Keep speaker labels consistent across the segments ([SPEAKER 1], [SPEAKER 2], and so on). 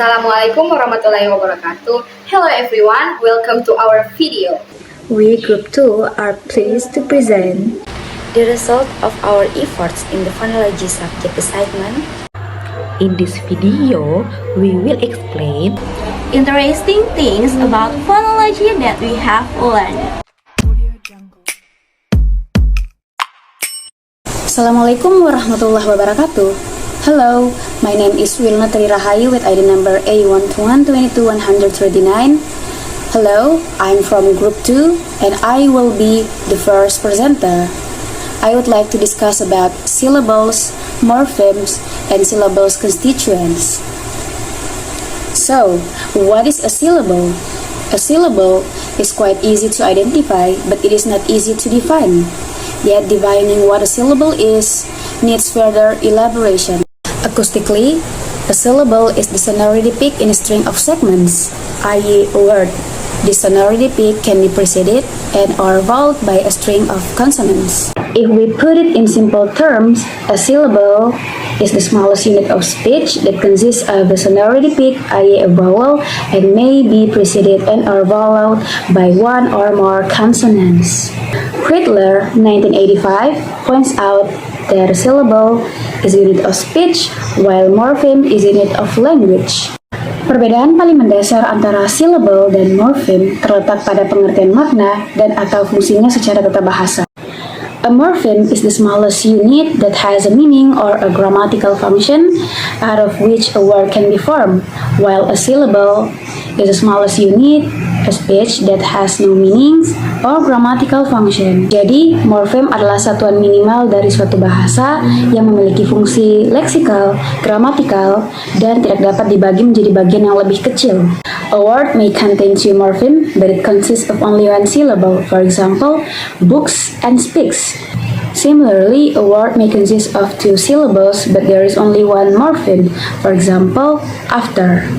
[SPEAKER 1] Assalamualaikum warahmatullahi wabarakatuh. Hello everyone, welcome to our video.
[SPEAKER 2] We, Group 2, are pleased to present the result of our efforts in the Phonology subject assignment.
[SPEAKER 3] In this video, we will explain
[SPEAKER 4] interesting things about phonology that we have learned.
[SPEAKER 5] Assalamualaikum warahmatullahi wabarakatuh. Hello, my name is Wilna Tri Rahayu with ID number A12122-139. Hello, I'm from Group 2 and I will be the first presenter. I would like to discuss about syllables, morphemes, and syllables constituents. So, what is a syllable? A syllable is quite easy to identify, but it is not easy to define. Yet defining what a syllable is needs further elaboration. Acoustically, a syllable is the sonority peak in a string of segments, i.e. a word. This sonority peak can be preceded and or followed by a string of consonants. If we put it in simple terms, a syllable is the smallest unit of speech that consists of a sonority peak, i.e. a vowel, and may be preceded and or followed by one or more consonants. Crittler, 1985, points out that a syllable is a unit of speech, while morpheme is a unit of language. Perbedaan paling mendasar antara syllable dan morpheme terletak pada pengertian makna dan atau fungsinya secara tata bahasa. A morpheme is the smallest unit that has a meaning or a grammatical function out of which a word can be formed, while a syllable is the smallest unit, a speech that has no meaning or grammatical function. Jadi, morpheme adalah satuan minimal dari suatu bahasa yang memiliki fungsi leksikal, gramatikal, dan tidak dapat dibagi menjadi bagian yang lebih kecil. A word may contain two morphemes, but it consists of only one syllable. For example, books and speaks. Similarly, a word may consist of two syllables, but there is only one morpheme. For example, after.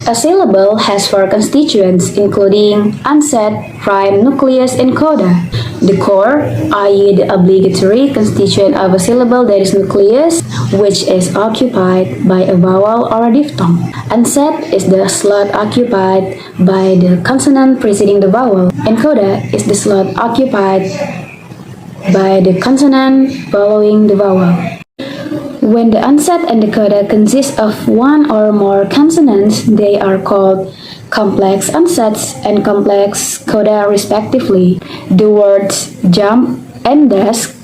[SPEAKER 5] A syllable has four constituents, including onset, rhyme, nucleus, and coda. The core, i.e. the obligatory constituent of a syllable, that is nucleus, which is occupied by a vowel or a diphthong. Onset is the slot occupied by the consonant preceding the vowel, and coda is the slot occupied by the consonant following the vowel. When the onset and the coda consist of one or more consonants, they are called complex onsets and complex coda respectively. The words jump and desk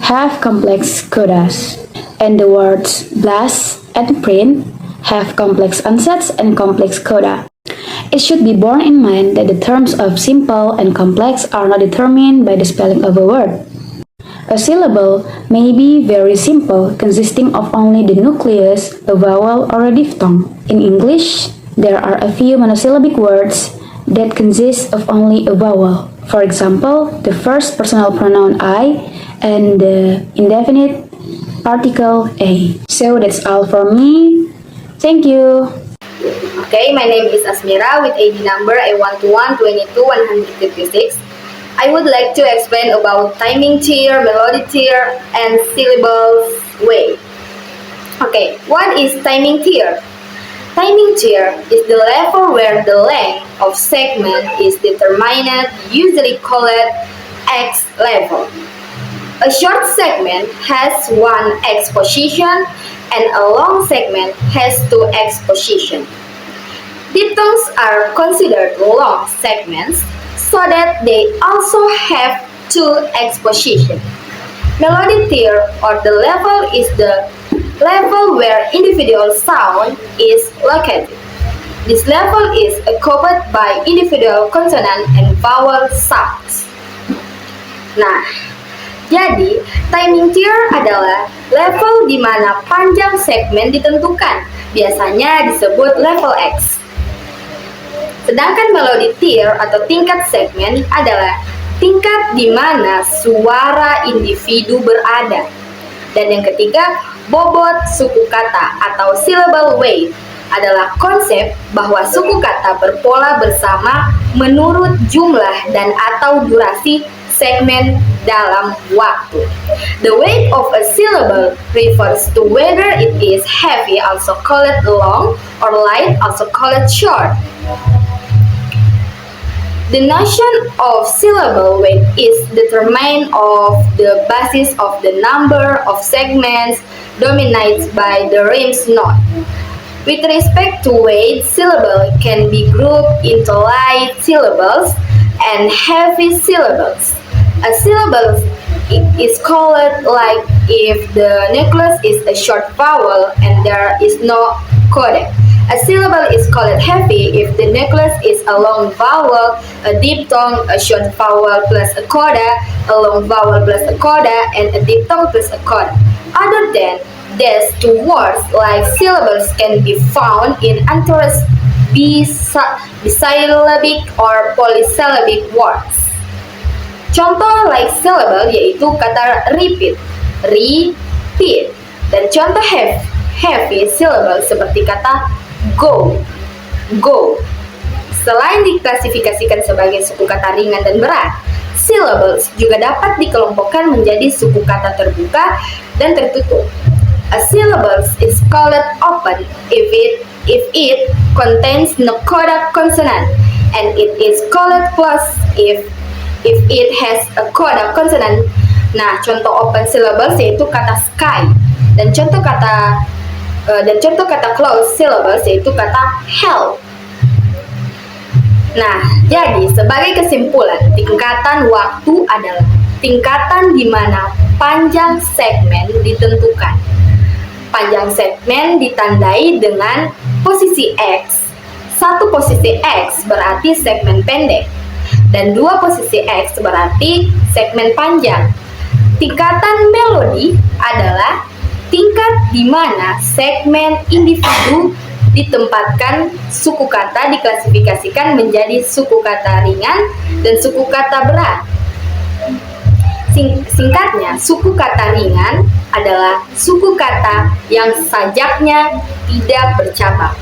[SPEAKER 5] have complex codas, and the words blast and print have complex onsets and complex coda. It should be borne in mind that the terms of simple and complex are not determined by the spelling of a word. A syllable may be very simple, consisting of only the nucleus, a vowel, or a diphthong. In English, there are a few monosyllabic words that consist of only a vowel. For example, the first personal pronoun I and the indefinite article a. So that's all from me. Thank you.
[SPEAKER 1] Okay, my name is Asmira with ID number A12122-156. I would like to explain about timing tier, melody tier, and syllables way. Okay, what is timing tier? Timing tier is the level where the length of segment is determined, usually called X level. A short segment has one X position and a long segment has two X position. Diphthongs are considered long segments so that they also have two X positions. Melody tier or the level is the level where individual sound is located. This level is covered by individual consonant and vowel sounds. Nah, jadi timing tier adalah level di mana panjang segmen ditentukan, biasanya disebut level X. Sedangkan melody tier atau tingkat segmen adalah tingkat di mana suara individu berada. Dan yang ketiga, bobot suku kata atau syllable weight adalah konsep bahwa suku kata berpola bersama menurut jumlah dan atau durasi segmen dalam waktu. The weight of a syllable refers to whether it is heavy, also called long, or light, also called short. The notion of syllable weight is determined of the basis of the number of segments dominated by the rhymes note. With respect to weight, syllable can be grouped into light syllables and heavy syllables. A syllable is called light if the nucleus is a short vowel and there is no coda. A syllable is called heavy if the nucleus is a long vowel, a diphthong, a short vowel plus a coda, a long vowel plus a coda, and a diphthong plus a coda. Other than these two words, like syllables can be found in entire bisyllabic or polysyllabic words. Contoh like syllable yaitu kata repeat, repeat, dan contoh heavy syllable seperti kata go, go. Selain diklasifikasikan sebagai suku kata ringan dan berat, syllables juga dapat dikelompokkan menjadi suku kata terbuka dan tertutup. A syllable is called open if it contains no coda consonant, and it is called closed if it has a coda consonant. Nah, contoh open syllables yaitu kata sky, dan contoh kata closed syllables yaitu kata hell. Nah, jadi sebagai kesimpulan, tingkatan waktu adalah tingkatan di mana panjang segmen ditentukan. Panjang segmen ditandai dengan posisi X. Satu posisi X berarti segmen pendek, dan dua posisi X berarti segmen panjang. Tingkatan melodi adalah tingkat di mana segmen individu ditempatkan, suku kata diklasifikasikan menjadi suku kata ringan dan suku kata berat. Singkatnya, suku kata ringan adalah suku kata yang sajaknya tidak bercabang.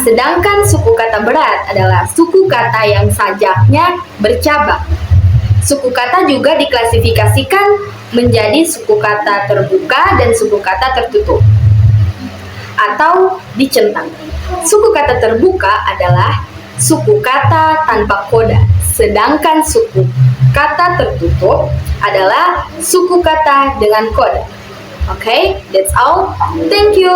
[SPEAKER 1] Sedangkan suku kata berat adalah suku kata yang sajaknya bercabang. Suku kata juga diklasifikasikan menjadi suku kata terbuka dan suku kata tertutup atau dicentang. Suku kata terbuka adalah suku kata tanpa koda, sedangkan suku kata tertutup adalah suku kata dengan koda. Okay, that's all. Thank you.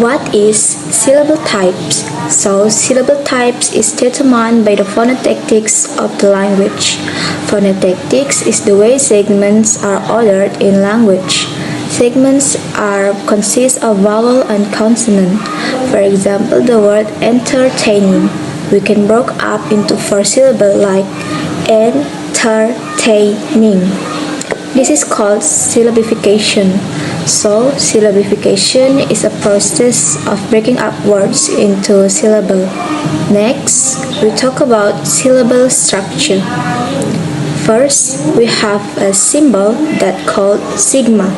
[SPEAKER 2] What is syllable types? So, syllable types is determined by the phonetics of the language. Phonetics is the way segments are ordered in language. Segments consist of vowel and consonant. For example, the word entertaining, we can break up into 4 syllables like entertaining. This is called syllabification. So, syllabification is a process of breaking up words into a syllable. Next, we talk about syllable structure. First, we have a symbol that called sigma,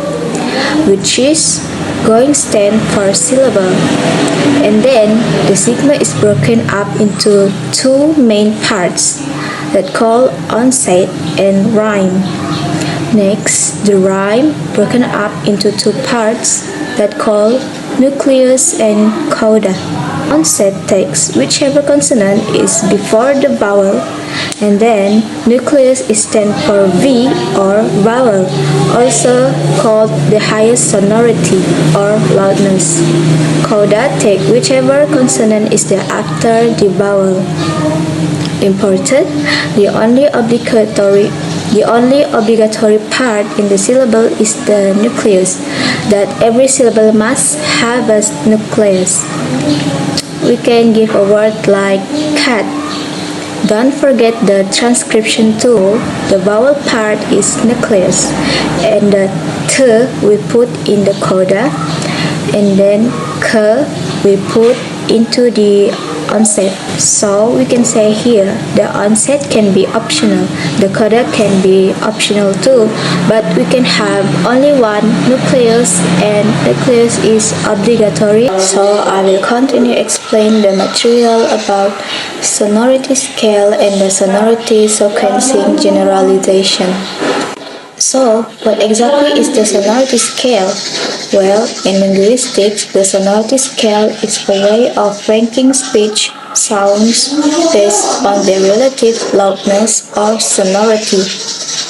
[SPEAKER 2] which is going stand for syllable. And then, the sigma is broken up into 2 main parts that call onset and rhyme. Next, the rhyme broken up into 2 parts that call nucleus and coda. Onset takes whichever consonant is before the vowel, and then nucleus is stand for V or vowel, also called the highest sonority or loudness. Coda take whichever consonant is there after the vowel. Important, the only obligatory part in the syllable is the nucleus, that every syllable must have a nucleus. We can give a word like cat. Don't forget the transcription tool. The vowel part is nucleus, and the t we put in the coda, and then k we put into the onset. So we can say here, the onset can be optional, the coda can be optional too, but we can have only one nucleus and nucleus is obligatory. So I will continue explain the material about sonority scale and the sonority sequencing generalization. So, what exactly is the sonority scale? Well, in linguistics, the sonority scale is a way of ranking speech sounds based on their relative loudness or sonority.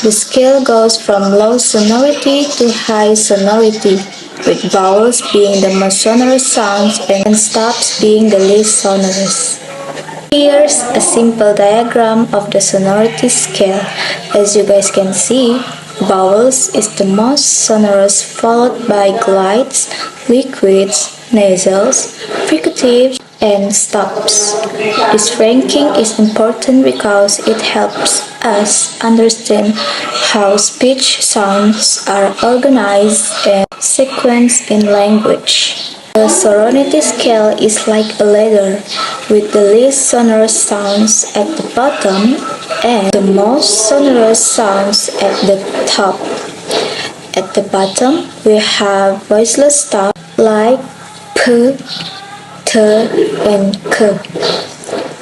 [SPEAKER 2] The scale goes from low sonority to high sonority, with vowels being the most sonorous sounds and stops being the least sonorous. Here's a simple diagram of the sonority scale. As you guys can see, vowels is the most sonorous, followed by glides, liquids, nasals, fricatives, and stops. This ranking is important because it helps us understand how speech sounds are organized and sequenced in language. The sonority scale is like a ladder, with the least sonorous sounds at the bottom and the most sonorous sounds at the top. At the bottom, we have voiceless stops like p, t, and k.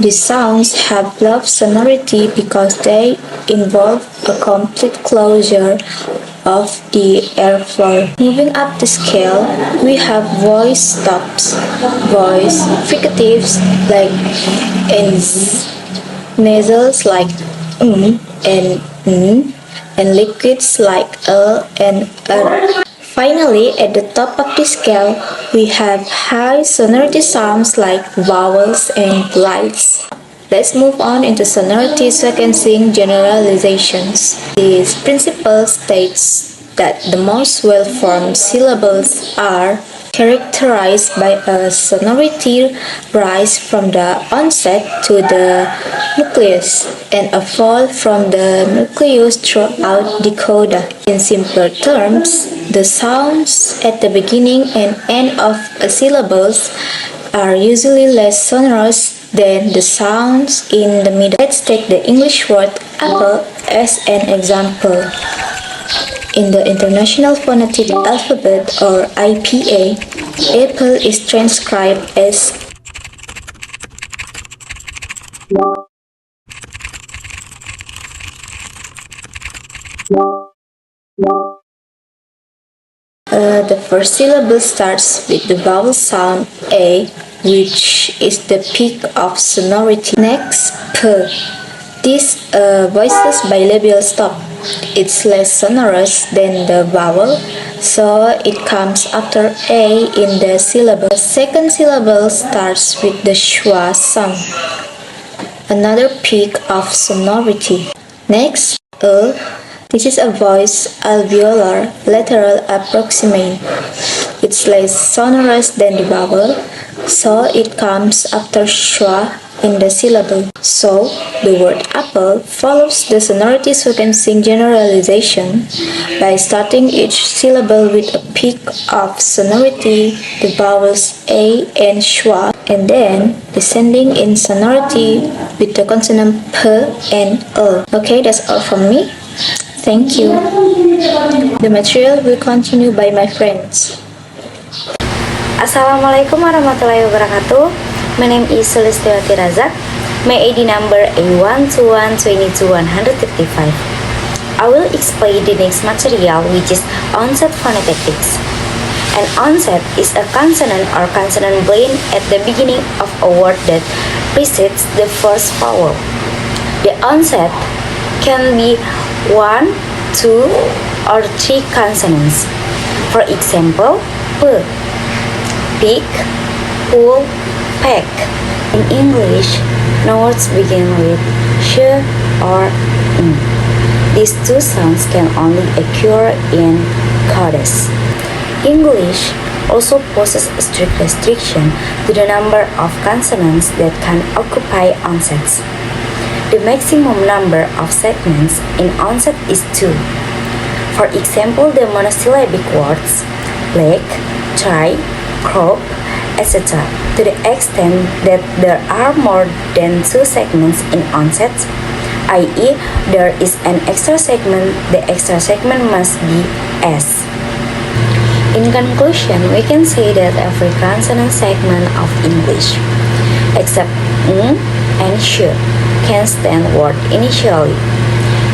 [SPEAKER 2] These sounds have low sonority because they involve a complete closure of the airflow. Moving up the scale, we have voice stops, voice fricatives like ns, nasals like and and liquids like and r. Finally, at the top of the scale, we have high sonority sounds like vowels and glides. Let's move on into sonority sequencing generalizations. This principle states that the most well-formed syllables are characterized by a sonority rise from the onset to the nucleus and a fall from the nucleus throughout the coda. In simpler terms, the sounds at the beginning and end of a syllables are usually less sonorous than the sounds in the middle. Let's take the English word apple as an example. In the International Phonetic Alphabet or IPA, apple is transcribed as the first syllable starts with the vowel sound A, which is the peak of sonority. Next, P. This voiceless bilabial stop. It's less sonorous than the vowel, so it comes after A in the syllable. The second syllable starts with the schwa sound, another peak of sonority. Next, this is a voice alveolar lateral approximant. It's less sonorous than the vowel, so it comes after schwa in the syllable. So, the word apple follows the sonority sequencing generalization by starting each syllable with a peak of sonority, the vowels A and schwa, and then descending in sonority with the consonant P and E. Okay, that's all from me. Thank you. The material will continue by my friends.
[SPEAKER 6] Assalamualaikum warahmatullahi wabarakatuh. My name is Sulistiwati Razak. My ID number A121-22-135. I will explain the next material, which is onset phonetics. An onset is a consonant or consonant blend at the beginning of a word that precedes the first vowel. The onset can be 1, 2, or 3 consonants. For example, P, pick, pull, pack. In English, no words begin with sh or n. These two sounds can only occur in codas. English also poses a strict restriction to the number of consonants that can occupy onsets. The maximum number of segments in onset is 2. For example, the monosyllabic words leg, try, crop, etc. To the extent that there are more than two segments in onset, i.e., there is an extra segment, the extra segment must be S. In conclusion, we can say that every consonant segment of English, except and sh, can stand word initially.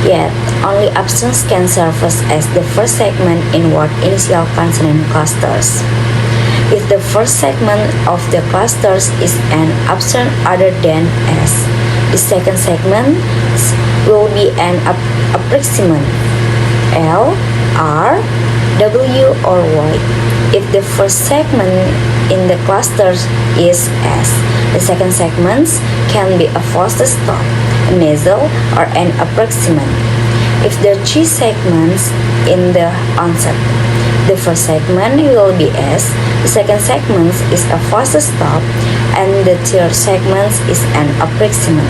[SPEAKER 6] Yet, only absence can serve as the first segment in word initial consonant clusters. If the first segment of the clusters is an absent other than S, the second segment will be an approximant L, R, W, or Y. If the first segment in the clusters is S, the second segments can be a forced stop, a nasal, or an approximant. If there are two segments in the onset, the first segment will be S, the second segment is a forced stop, and the third segment is an approximant.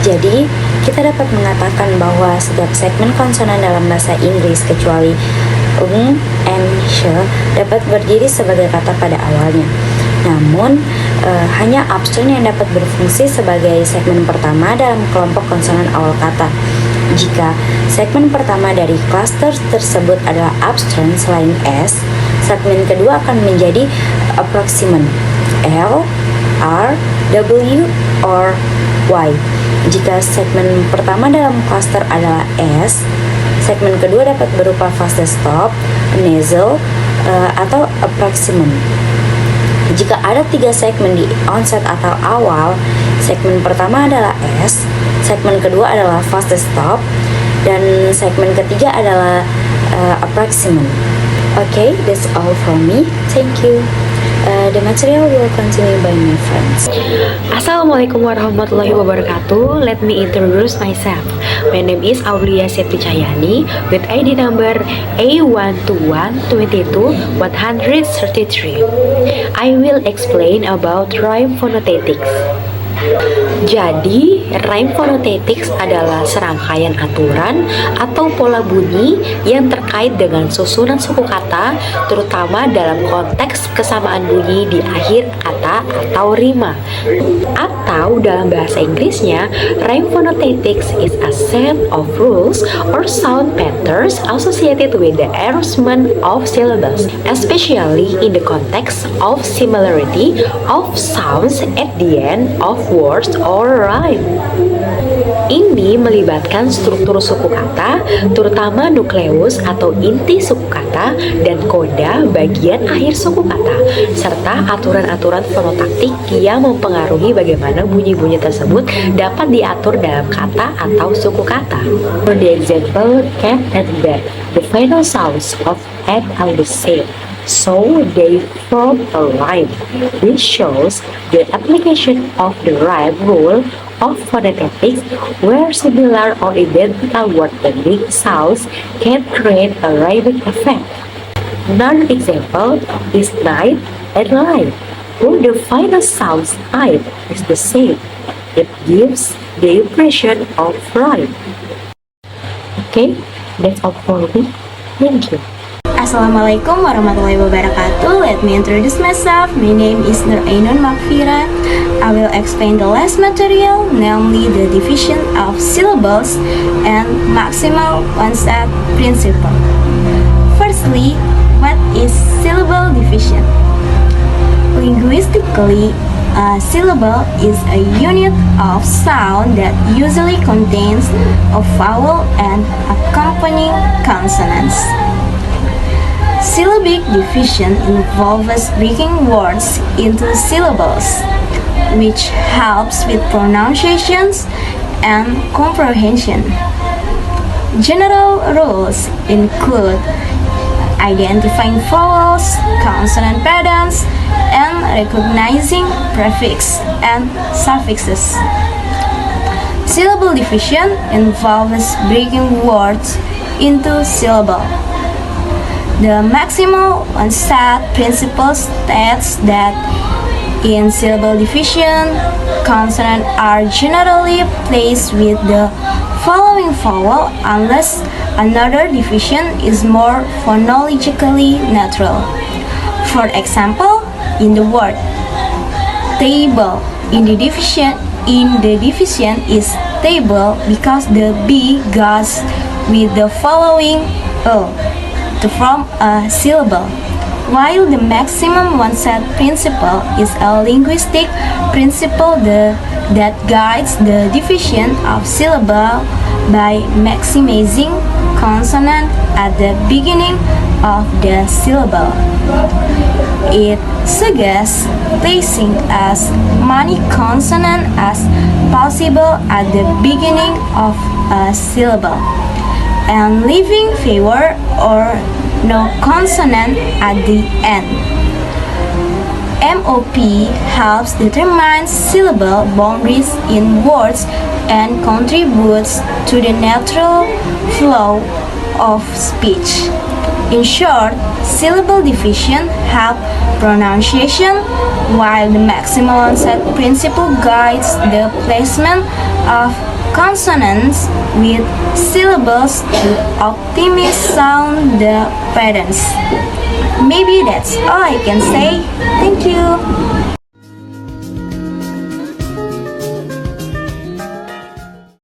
[SPEAKER 6] Jadi, kita dapat mengatakan bahwa setiap segmen konsonan dalam bahasa Inggris kecuali and sh dapat berdiri sebagai kata pada awalnya. Namun, hanya absen yang dapat berfungsi sebagai segmen pertama dalam kelompok konsonan awal kata. Jika segmen pertama dari cluster tersebut adalah absen selain S, segmen kedua akan menjadi approximant L, R, W, or Y. Jika segmen pertama dalam cluster adalah S, segmen kedua dapat berupa fast stop, nasal, atau approximant. Jika ada tiga segmen di onset atau awal, segmen pertama adalah S, segmen kedua adalah fast stop, dan segmen ketiga adalah approximant. Okay, that's all from me. Thank you. The material will continue by my friends.
[SPEAKER 3] Assalamualaikum warahmatullahi wabarakatuh. Let me introduce myself. My name is Aulia Septicayani with ID number A12122-133. I will explain about rhyme phonetics. Jadi, rhyme phonetics adalah serangkaian aturan atau pola bunyi yang terkait dengan susunan suku kata, terutama dalam konteks kesamaan bunyi di akhir kata atau rima. Atau dalam bahasa Inggrisnya, rhyme phonetics is a set of rules or sound patterns associated with the arrangement of syllables, especially in the context of similarity of sounds at the end of words or rhyme. Ini melibatkan struktur suku kata, terutama nukleus atau inti suku kata dan koda bagian akhir suku kata, serta aturan-aturan fonotaktik yang mempengaruhi bagaimana bunyi-bunyi tersebut dapat diatur dalam kata atau suku kata. For the example, cat and bat, the final sounds of cat are the same, so they form a rhyme. This shows the application of the rhyme rule of phonetics, where similar or identical word-ending sounds can create a rhyming effect. Another example is night and light, where the final sound night is the same. It gives the impression of rhyme. Okay, that's all for me. Thank you.
[SPEAKER 4] Assalamualaikum warahmatullahi wabarakatuh. Let me introduce myself. My name is Nur Ainun Makfira. I will explain the last material, namely the division of syllables and maximal onset principle. Firstly, what is syllable division? Linguistically, a syllable is a unit of sound that usually contains a vowel and accompanying consonants. Syllabic division involves breaking words into syllables, which helps with pronunciations and comprehension. General rules include identifying vowels, consonant patterns, and recognizing prefix and suffixes. Syllable division involves breaking words into syllables. The maximal onset principle states that in syllable division, consonants are generally placed with the following vowel unless another division is more phonologically natural. For example, in the word. Table in the division is table because the B goes with the following to form a syllable. While the maximum one-set principle is a linguistic principle that guides the division of syllable by maximizing consonant at the beginning of the syllable. It suggests placing as many consonants as possible at the beginning of a syllable and leaving fewer or no consonant at the end. MOP helps determine syllable boundaries in words and contributes to the natural flow of speech. In short, syllable division helps pronunciation, while the maximum onset principle guides the placement of consonants with syllables to optimize sound the patterns. Maybe that's all I can say. Thank you.